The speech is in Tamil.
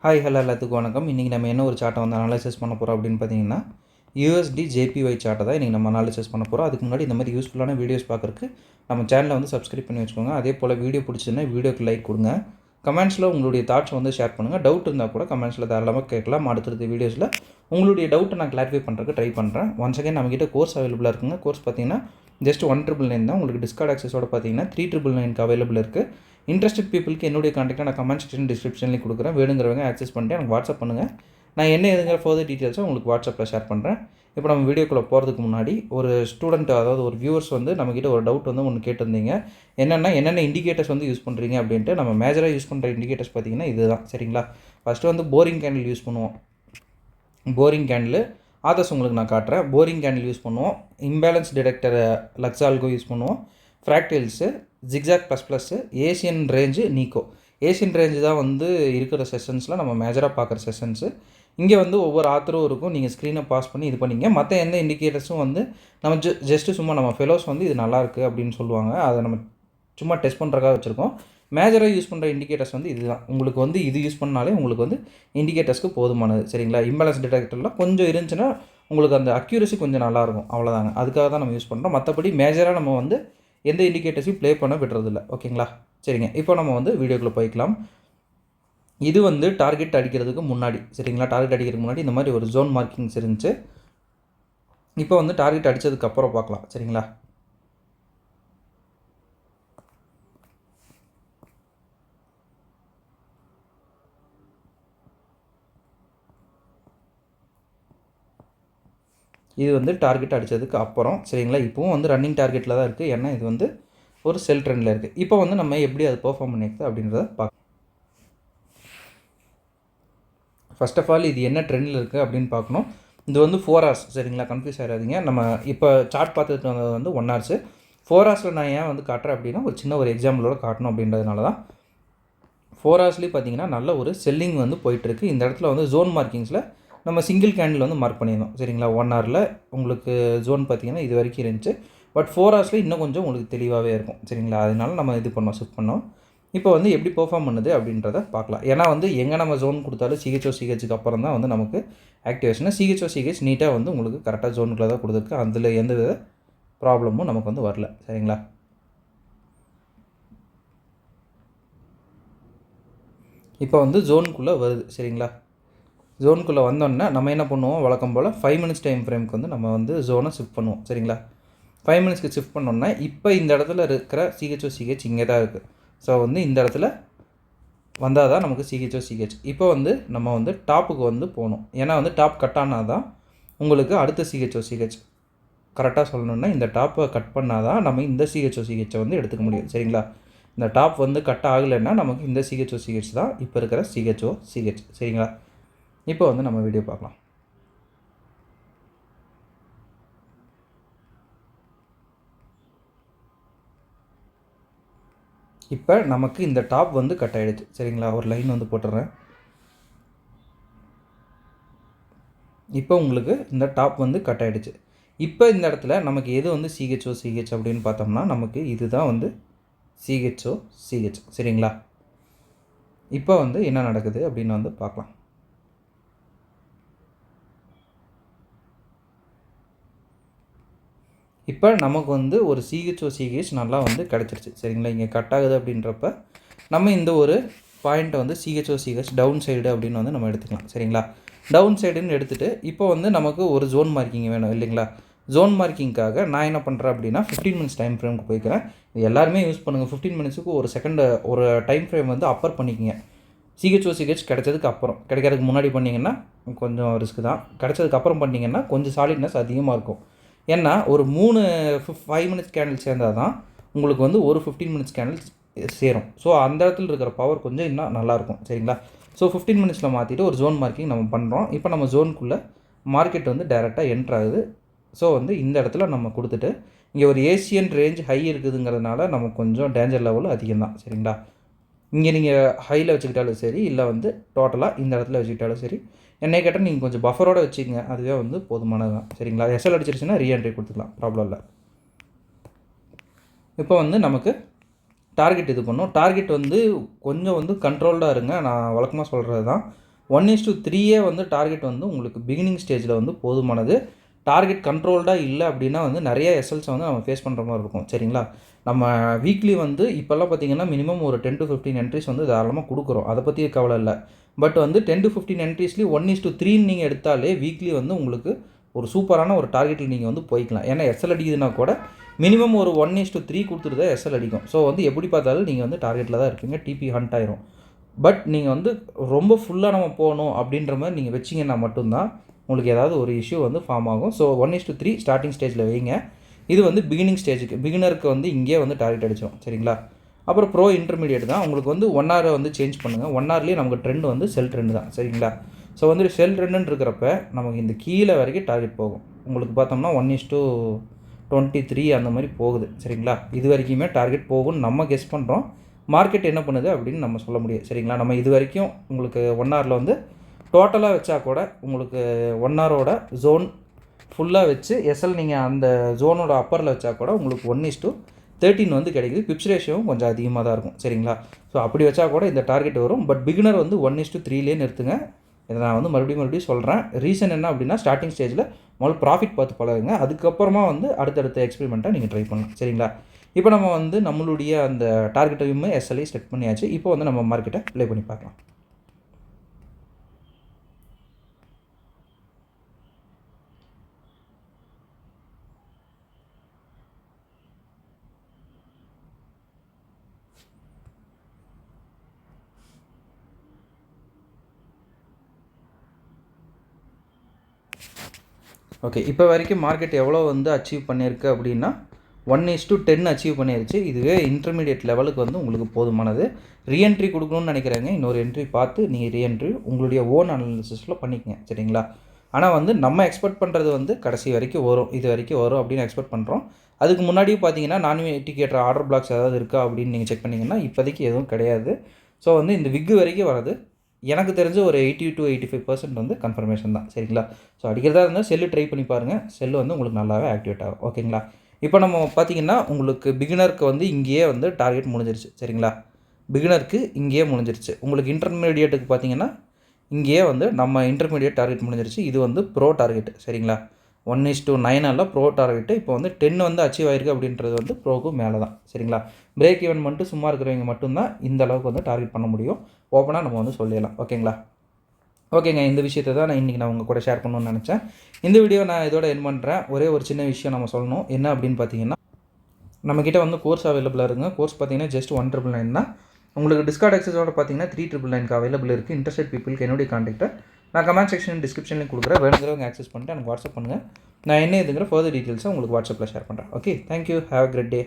ஹாய் ஹலோ எல்லாத்துக்கும் வணக்கம். இன்றைக்கி நம்ம என்ன ஒரு சார்ட்டை வந்து அனலைசிஸ் பண்ண போகிறோம் அப்படின்னு பார்த்தீங்கன்னா, யூஎஸ்டி ஜேபிஒய் சார்ட்டை தான் இன்றைக்கி நம்ம அனலைசிஸ் பண்ண போகிறோம். அதுக்கு முன்னாடி இந்த மாதிரி யூஸ்ஃபுல்லான வீடியோஸ் பார்க்குறதுக்கு நம்ம சேனலை வந்து சப்ஸ்கிரைப் பண்ணி வச்சுக்கோங்க. அதே போல் வீடியோ பிடிச்சதுன்னா வீடியோக்கு லைக் கொடுங்க. கமெண்ட்ஸில் உங்களுடைய தாட்ஸ் வந்து ஷேர் பண்ணுங்கள். டவுட் இருந்தால் கூட கமெண்ட்ஸில் தாராளமாக கேட்கலாம். அடுத்தடுத்த வீடியோஸில் உங்களுடைய டவுட்டை நான் கிளாரிஃபை பண்ணுறதுக்கு ட்ரை பண்ணுறேன். ஒன்ஸ் அகைன் நம்மகிட்ட கோர்ஸ் அவைலபிளாக இருக்குங்க. கோர்ஸ் பார்த்தீங்கன்னா ஜஸ்ட் 1,999 தான். உங்களுக்கு டிஸ்கார்ட் ஆக்சஸோட பார்த்தீங்கன்னா 3,999 அவைலபிள் இருக்குது. இன்ட்ரெஸ்டட் பீப்புளுக்கு என்னுடைய கான்டாக்டை நான் கமெண்ட் செக்ஷன் டிஸ்கிரிப்ஷன்லேயும் கொடுக்குறேன். வேணுங்கிறவங்க ஆக்சஸ் பண்ணிட்டு எனக்கு வாட்ஸ்அப் பண்ணுங்கள். நான் என்ன எதுங்கிற ஃபர்தர் டீட்டெயில்ஸும் உங்களுக்கு வாட்ஸ்அப்பில் ஷேர் பண்ணுறேன். இப்போ நம்ம வீடியோக்குள்ளே போகிறதுக்கு முன்னாடி ஒரு ஸ்டூடெண்ட், அதாவது ஒரு வியூவர்ஸ் வந்து நம்மக்கிட்ட ஒரு டவுட் வந்து ஒன்று கேட்டிருந்தீங்க. என்னென்ன இண்டிகேட்டர்ஸ் வந்து யூஸ் பண்ணுறீங்க அப்படின்ட்டு. நம்ம மேஜராக யூஸ் பண்ணுற இண்டிகேட்டர்ஸ் பார்த்தீங்கன்னா இதுதான், சரிங்களா? ஃபஸ்ட்டு வந்து போரிங் கேண்டில் யூஸ் பண்ணுவோம். போரிங் கேண்டில் ஆதர்ஸ் உங்களுக்கு நான் காட்டுறேன். போரிங் கேண்டில் யூஸ் பண்ணுவோம். இம்பேலன்ஸ் டிடெக்டர் லக்ஸால்கோ யூஸ் பண்ணுவோம். ஃப்ராக்டைல்ஸு, ஜிக்ஸாக் ++, ஏசியன் ரேஞ்சு, நீக்கோ. ஏசியன் ரேஞ்சு தான் வந்து இருக்கிற செஷன்ஸில் நம்ம மேஜராக பார்க்குற செஷன்ஸு. இங்கே வந்து ஒவ்வொரு ஆத்தரும் இருக்கும். நீங்கள் ஸ்க்ரீனை பாஸ் பண்ணி இது பண்ணிங்க. மற்ற எந்த இண்டிகேட்டர்ஸும் வந்து நம்ம ஜஸ்ட்டு சும்மா நம்ம ஃபெலோஸ் வந்து இது நல்லாயிருக்கு அப்படின்னு சொல்லுவாங்க. அதை நம்ம சும்மா டெஸ்ட் பண்ணுறக்காக வச்சுருக்கோம். மேஜராக யூஸ் பண்ணுற இண்டிகேட்டர்ஸ் வந்து இதுதான். உங்களுக்கு வந்து இது யூஸ் பண்ணாலே உங்களுக்கு வந்து இண்டிகேட்டர்ஸ்க்கு போதுமானது, சரிங்களா? இம்பேலன்ஸ் டிடெக்டரில் கொஞ்சம் இருந்துச்சுன்னா உங்களுக்கு அந்த அக்யூரசி கொஞ்சம் நல்லாயிருக்கும், அவ்வளோதாங்க. அதுக்காக தான் நம்ம யூஸ் பண்ணுறோம். மற்றபடி மேஜராக நம்ம வந்து எந்த இண்டிகேட்டர்ஸையும் ப்ளே பண்ண விடுறதில்ல, ஓகேங்களா? சரிங்க, இப்போ நம்ம வந்து வீடியோக்குள்ளே போய்க்கலாம். இது வந்து டார்கெட் அடிக்கிறதுக்கு முன்னாடி, சரிங்களா? டார்கெட் அடிக்கிறதுக்கு முன்னாடி இந்த மாதிரி ஒரு ஜோன் மார்க்கிங்ஸ் இருந்துச்சு. இப்போ வந்து டார்கெட் அடித்ததுக்கப்புறம் பார்க்கலாம், சரிங்களா? இது வந்து டார்கெட் அடித்ததுக்கு அப்புறம், சரிங்களா? இப்போவும் வந்து ரன்னிங் டார்கெட்டில் தான் இருக்குது. ஏன்னா இது வந்து ஒரு செல் ட்ரெண்டில் இருக்குது. இப்போ வந்து நம்ம எப்படி அது பெர்ஃபார்ம் பண்ணியிருக்குது அப்படின்றத பார்க்கலாம். ஃபர்ஸ்ட் ஆஃப் ஆல் இது என்ன ட்ரெண்டில் இருக்குது அப்படின்னு பார்க்கணும். இது வந்து 4 hours, சரிங்களா? கன்ஃபியூஸ் ஆகிடாதீங்க. நம்ம இப்போ சார்ட் பார்த்துட்டு வந்தது வந்து 1 hours. 4 hours நான் ஏன் வந்து காட்டுறேன் அப்படின்னா, ஒரு சின்ன ஒரு எக்ஸாம்பிளோட காட்டணும் அப்படின்றதுனால தான். 4 hours பார்த்தீங்கன்னா நல்ல ஒரு செல்லிங் வந்து போயிட்டுருக்கு. இந்த இடத்துல வந்து ஜோன் மார்க்கிங்ஸில் நம்ம சிங்கிள் கேண்டில் வந்து மார்க் பண்ணியிருந்தோம், சரிங்களா? 1 hourல உங்களுக்கு ஜோன் பார்த்தீங்கன்னா இது வரைக்கும் இருந்துச்சு. பட் 4 hours இன்னும் கொஞ்சம் உங்களுக்கு தெளிவாகவே இருக்கும், சரிங்களா? அதனால நம்ம இது பண்ணோம், ஷிஃப்ட் பண்ணோம். இப்போ வந்து எப்படி பெர்ஃபார்ம் பண்ணுது அப்படின்றத பார்க்கலாம். ஏன்னா வந்து எங்கே நம்ம ஜோன் கொடுத்தாலும் சிஹெச்சுக்கு அப்புறம் தான் வந்து நமக்கு ஆக்டிவேஷன். சிஹெச் நீட்டாக வந்து உங்களுக்கு கரெக்டாக ஜோனுக்குள்ளே தான் கொடுத்துருக்கு. அதில் எந்த வித ப்ராப்ளமும் நமக்கு வந்து வரல, சரிங்களா? இப்போ வந்து ஜோனுக்குள்ளே வருது, சரிங்களா? ஜோனுக்குள்ளே வந்தோன்னா நம்ம என்ன பண்ணுவோம், வழக்கம் போல் 5 minutes டைம் ஃப்ரேமுக்கு வந்து நம்ம வந்து ஜோனை ஷிஃப்ட் பண்ணுவோம், சரிங்களா? 5 minutesக்கு ஷிஃப்ட் பண்ணோன்னா இப்போ இந்த இடத்துல இருக்கிற சிஹெச் இங்கே தான் இருக்குது. ஸோ வந்து இந்த இடத்துல வந்தால் தான் நமக்கு சிஹெச். இப்போ வந்து நம்ம வந்து டாப்புக்கு வந்து போகணும். ஏன்னா வந்து டாப் கட் ஆனால் தான் உங்களுக்கு அடுத்த சிஹெச் கரெக்டாக சொல்லணுன்னா இந்த டாப்பை கட் பண்ணால் தான் நம்ம இந்த சிஹெச்சை வந்து எடுத்துக்க முடியும், சரிங்களா? இந்த டாப் வந்து கட் ஆகலைன்னா நமக்கு இந்த சிஹெச் தான் இப்போ இருக்கிற சிஹெச், சரிங்களா? இப்போ வந்து நம்ம வீடியோ பார்க்கலாம். இப்போ நமக்கு இந்த டாப் வந்து கட் ஆகிடுச்சு, சரிங்களா? ஒரு லைன் வந்து போட்டுறேன். இப்போ உங்களுக்கு இந்த டாப் வந்து கட் ஆகிடுச்சு. இப்போ இந்த இடத்துல நமக்கு எது வந்து சிஹெச் அப்படின்னு பார்த்தோம்னா நமக்கு இதுதான் வந்து சிஹெச், சரிங்களா? இப்போ வந்து என்ன நடக்குது அப்படின்னு வந்து பார்க்கலாம். இப்போ நமக்கு வந்து ஒரு சிஹெச் நல்லா வந்து கிடச்சிருச்சு, சரிங்களா? இங்கே கட் ஆகுது அப்படின்றப்ப நம்ம இந்த ஒரு பாயிண்ட்டை வந்து சிஹெச் டவுன் சைடு அப்படின்னு வந்து நம்ம எடுத்துக்கலாம், சரிங்களா? டவுன் சைடுன்னு எடுத்துகிட்டு இப்போ வந்து நமக்கு ஒரு ஜோன் மார்க்கிங் வேணும் இல்லைங்களா? ஜோன் மார்க்கிங்காக நான் என்ன பண்ணுறேன் அப்படின்னா 15 minutes டைம் ஃப்ரேமுக்கு போய்க்கிறேன். இது எல்லாருமே யூஸ் பண்ணுங்கள். 15 minutesக்கு ஒரு செகண்ட் ஒரு டைம் ஃப்ரேம் வந்து அப்பர் பண்ணிக்கிங்க. சிஹெச் கிடைச்சதுக்கு அப்புறம், கிடைக்கிறதுக்கு முன்னாடி பண்ணிங்கன்னா கொஞ்சம் ரிஸ்க் தான். கிடைச்சதுக்கப்புறம் பண்ணிங்கன்னா கொஞ்சம் சாலிட்னஸ் அதிகமாக இருக்கும். ஏன்னா ஒரு 5 minutes கேண்டில் சேர்ந்தால் தான் உங்களுக்கு வந்து ஒரு 15 minutes கேண்டில் சேரும். ஸோ அந்த இடத்துல இருக்கிற பவர் கொஞ்சம் இன்னும் நல்லாயிருக்கும், சரிங்களா? ஸோ 15 minutesல மாற்றிட்டு ஒரு ஜோன் மார்க்கிங் நம்ம பண்ணுறோம். இப்போ நம்ம ஜோனுக்குள்ளே மார்க்கெட் வந்து டைரெக்டாக என்ட்ரு ஆகுது. ஸோ வந்து இந்த இடத்துல நம்ம கொடுத்துட்டு இங்கே ஒரு ஏசியன் ரேஞ்ச் ஹை இருக்குதுங்கிறதுனால நமக்கு கொஞ்சம் டேஞ்சர் லெவல் அதிகம் தான், சரிங்களா? இங்கே நீங்கள் ஹையில் வச்சுக்கிட்டாலும் சரி, இல்லை வந்து டோட்டலாக இந்த இடத்துல வச்சுக்கிட்டாலும் சரி, என்னை கேட்டால் நீங்கள் கொஞ்சம் பஃபரோடு வச்சுக்கங்க, அதுவே வந்து போதுமானது தான், சரிங்களா? எஸ்எல் அடிச்சிருச்சுன்னா ரீஎன்ட்ரி கொடுத்துக்கலாம், ப்ராப்ளம் இல்லை. இப்போ வந்து நமக்கு டார்கெட் இது பண்ணோம். டார்கெட் வந்து கொஞ்சம் வந்து கண்ட்ரோல்டாக இருங்க. நான் வழக்கமாக சொல்கிறது தான். 1:3 வந்து டார்கெட் வந்து உங்களுக்கு பிகினிங் ஸ்டேஜில் வந்து போதுமானது. டார்கெட் கண்ட்ரோல்டாக இல்லை அப்படின்னா வந்து நிறைய எஸ்எல்ஸை வந்து நம்ம ஃபேஸ் பண்ணுற மாதிரி இருக்கும். சரிங்களா? நம்ம வீக்லி வந்து இப்போல்லாம் பார்த்தீங்கன்னா மினிமம் ஒரு 10 to 15 என்ட்ரிஸ் வந்து தாராளமாக கொடுக்குறோம். அதை பற்றி கவலை இல்லை. பட் வந்து 10 to 15 என்ட்ரிஸ்லேயும் 1:3 நீங்கள் எடுத்தாலே வீக்லி வந்து உங்களுக்கு ஒரு சூப்பரான ஒரு டார்கெட்டில் நீங்கள் வந்து போய்க்கலாம். ஏன்னா எஸ்எல் அடிக்குதுன்னா கூட மினிமம் ஒரு 1:3 கொடுத்துட்டு தான் எஸ்எல் அடிக்கும். ஸோ வந்து எப்படி பார்த்தாலும் நீங்கள் வந்து டார்கெட்டில் தான் இருப்பீங்க. டிபி ஹண்ட் ஆயிரும். பட் நீங்கள் வந்து ரொம்ப ஃபுல்லாக நம்ம போகணும் அப்படின்ற மாதிரி நீங்கள் வச்சிங்கன்னா மட்டும்தான் உங்களுக்கு ஏதாவது ஒரு இஷ்யூ வந்து ஃபார்ம் ஆகும். ஸோ 1:3 ஸ்டார்டிங் ஸ்டேஜில் வைங்க. இது வந்து பிகினருக்கு வந்து இங்கேயே வந்து டார்கெட் அடிச்சிடும். சரிங்களா? அப்புறம் ப்ரோ இன்டர்மீடியேட் தான் உங்களுக்கு வந்து 1 hour வந்து சேஞ்ச் பண்ணுங்கள். 1 hourலேயே நமக்கு ட்ரெண்ட் வந்து செல் ட்ரெண்ட் தான். சரிங்களா? ஸோ வந்து செல் ட்ரெண்டுன்னு இருக்கிறப்ப நமக்கு இந்த கீழே வரைக்கும் டார்கெட் போகும். உங்களுக்கு பார்த்தோம்னா 1:23 அந்த மாதிரி போகுது. சரிங்களா? இது வரைக்குமே டார்கெட் போகும்னு நம்ம கெஸ் பண்ணுறோம். மார்க்கெட் என்ன பண்ணுது அப்படின்னு நம்ம சொல்ல முடியும். சரிங்களா? நம்ம இது வரைக்கும் உங்களுக்கு 1 hourல வந்து டோட்டலாக வச்சா கூட உங்களுக்கு 1 hourோட ஜோன் ஃபுல்லாக வச்சு எஸ்எல் நீங்கள் அந்த ஜோனோட அப்பரில் வச்சா கூட உங்களுக்கு 1:13 வந்து கிடைக்குது. பிப்ஸ் ரேஷியோவும் கொஞ்சம் அதிகமாக தான் இருக்கும். சரிங்களா? ஸோ அப்படி வச்சா கூட இந்த டார்கெட் வரும். பட் பிகினர் வந்து 1:3லேயே நிறுத்துங்க. இதை நான் வந்து மறுபடியும் சொல்கிறேன். ரீசன் என்ன அப்படின்னா ஸ்டார்டிங் ஸ்டேஜில் முதல்ல ப்ராஃபிட் பார்த்து பழகுங்க. அதுக்கப்புறமா வந்து அடுத்தடுத்த எக்ஸ்பெரிமெண்ட்டாக நீங்கள் ட்ரை பண்ணலாம். சரிங்களா? இப்போ நம்ம வந்து நம்மளுடைய அந்த டார்கெட்டையுமே எஸ்எல்ஐ செட் பண்ணியாச்சு. இப்போ வந்து நம்ம மார்க்கெட்டை ப்ளே பண்ணி பார்க்கலாம். ஓகே, இப்போ வரைக்கும் மார்க்கெட் எவ்வளோ வந்து அச்சீவ் பண்ணியிருக்கு அப்படின்னா 1:10 அச்சீவ் பண்ணிருச்சு. இதுவே இன்டர்மீடியட் லெவலுக்கு வந்து உங்களுக்கு போதுமானது. ரீஎன்ட்ரி கொடுக்கணும்னு நினைக்கிறேங்க. இன்னொரு என்ட்ரி பார்த்து நீங்கள் ரீஎன்ட்ரி உங்களுடைய ஓன் அனாலிசிஸில் பண்ணிக்கங்க. சரிங்களா? ஆனால் வந்து நம்ம எக்ஸ்பெக்ட் பண்ணுறது வந்து கடைசி வரைக்கும் வரும், இது வரைக்கும் வரும் அப்படின்னு எக்ஸ்பெக்ட் பண்ணுறோம். அதுக்கு முன்னாடியும் பார்த்தீங்கன்னா நான் இண்டிகேட்டர் ஆர்டர் பிளாக்ஸ் ஏதாவது இருக்கா அப்படின்னு நீங்கள் செக் பண்ணிங்கன்னா இப்போதைக்கு எதுவும் கிடையாது. ஸோ வந்து இந்த விக்கு வரைக்கும் வரது எனக்கு தெரிஞ்ச ஒரு 80 to 85% வந்து கன்ஃபர்மேஷன் தான். சரிங்களா? ஸோ அடிக்கிறதா இருந்தால் செல்லு ட்ரை பண்ணி பாருங்கள். செல்லு வந்து உங்களுக்கு நல்லாவே ஆக்டிவேட் ஆகும். ஓகேங்களா? இப்போ நம்ம பார்த்தீங்கன்னா உங்களுக்கு பிகினருக்கு வந்து இங்கேயே வந்து டார்கெட் முடிஞ்சிருச்சு. சரிங்களா? பிகினருக்கு இங்கேயே முடிஞ்சிருச்சு. உங்களுக்கு இன்டர்மீடியேட்டுக்கு பார்த்தீங்கன்னா இங்கேயே வந்து நம்ம இன்டர்மீடியேட் டார்கெட் முடிஞ்சிருச்சு. இது வந்து ப்ரோ டார்கெட். சரிங்களா? 1:9 அல்ல ப்ரோ டார்கெட்டு. இப்போ வந்து 10 வந்து அச்சீவ் ஆகிருக்கு அப்படின்றது வந்து ப்ரோக்கு மேலே தான். சரிங்களா? பிரேக் ஈவன் மட்டும் சும்மா இருக்கிறவங்க மட்டும்தான் இந்த அளவுக்கு வந்து டார்கெட் பண்ண முடியும். ஓப்பனாக நம்ம வந்து சொல்லிடலாம். ஓகேங்களா? ஓகேங்க, இந்த விஷயத்தை தான் நான் இன்றைக்கி உங்கள் கூட ஷேர் பண்ணணும்னு நினச்சேன். இந்த வீடியோ நான் இதோட எண்ட் பண்ணுறேன். ஒரே ஒரு சின்ன விஷயம் நம்ம சொல்லணும். என்ன அப்படின்னு பார்த்தீங்கன்னா நம்மக்கிட்ட வந்து கோர்ஸ் அவைலபிளாக இருக்குங்க. கோர்ஸ் பார்த்தீங்கன்னா ஜஸ்ட் 1,999 தான். உங்களுக்கு டிஸ்கார்ட் அக்சஸோட பார்த்தீங்கன்னா 3,999 அவைலபிள் இருக்குது. இன்ட்ரெஸ்டட் பீப்புளுக்கு என்னுடைய கான்டாக்ட்டை நான் கமெண்ட் செக்ஷன் டிஸ்கிரிப்ஷன்லேயும் கொடுக்குறேன். வேணுங்கிறவங்க ஆக்சஸ் பண்ணிட்டு எனக்கு வாட்ஸ்அப் பண்ணுங்கள். நான் என்ன இதுங்கிற ஃபர்தர் டீட்டெயில்ஸை உங்களுக்கு வாட்ஸ்அப்பில் ஷேர் பண்ணுறேன். Okay, thank you. Have a great day.